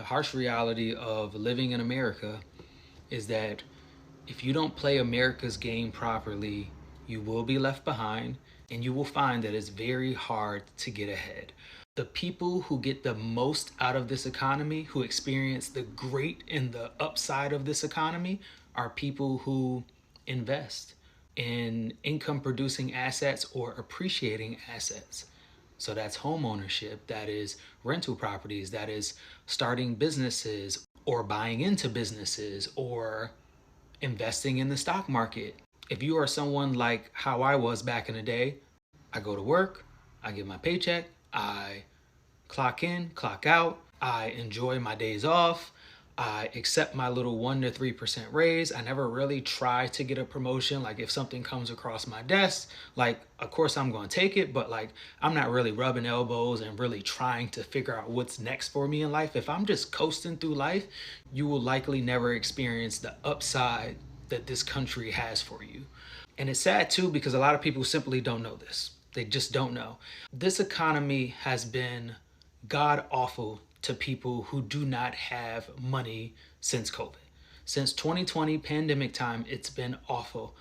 harsh reality of living in America is that if you don't play America's game properly, you will be left behind and you will find that it's very hard to get ahead. The people who get the most out of this economy, who experience the great and the upside of this economy, are people who invest in income producing assets or appreciating assets. So that's home ownership, that is rental properties, that is starting businesses or buying into businesses or investing in the stock market. If you are someone like how I was back in the day, I go to work, I get my paycheck, I clock in, clock out, I enjoy my days off, I accept my little 1 to 3% raise. I never really try to get a promotion. Like if something comes across my desk, like of course I'm going to take it, but like I'm not really rubbing elbows and really trying to figure out what's next for me in life. If I'm just coasting through life, you will likely never experience the upside that this country has for you. And it's sad too because a lot of people simply don't know this. They just don't know. This economy has been god awful to people who do not have money since COVID. Since 2020 pandemic time, it's been awful.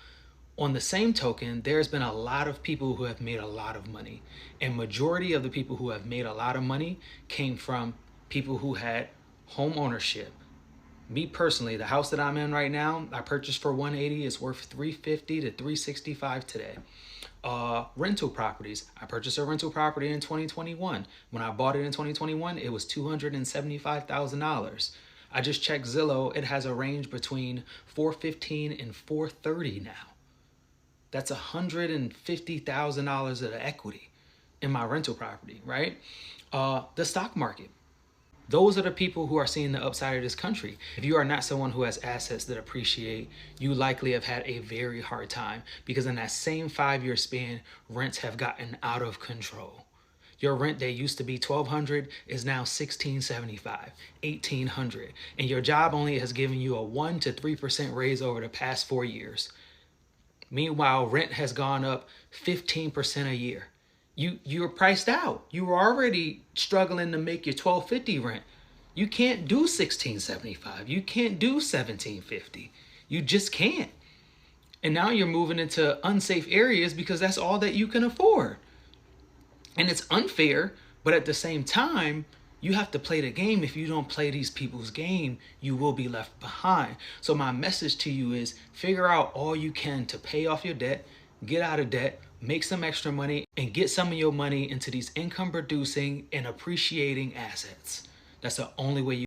On the same token, there's been a lot of people who have made a lot of money. And majority of the people who have made a lot of money came from people who had home ownership. Me personally, the house that I'm in right now, I purchased for 180. It's worth 350 to 365 today. Rental properties. I purchased a rental property in 2021. When I bought it in 2021, it was $275,000. I just checked Zillow. It has a range between 415 and 430 now. That's $150,000 of equity in my rental property, right? The stock market. Those are the people who are seeing the upside of this country. If you are not someone who has assets that appreciate, you likely have had a very hard time because in that same 5-year span, rents have gotten out of control. Your rent that used to be $1,200 is now $1,675, $1,800, and your job only has given you a 1 to 3% raise over the past 4 years. Meanwhile, rent has gone up 15% a year. You're priced out. You were already struggling to make your $1,250 rent. You can't do $1,675. You can't do $1,750. You just can't. And now you're moving into unsafe areas because that's all that you can afford. And it's unfair, but at the same time, you have to play the game. If you don't play these people's game, you will be left behind. So my message to you is figure out all you can to pay off your debt, get out of debt, make some extra money, and get some of your money into these income producing and appreciating assets. That's the only way you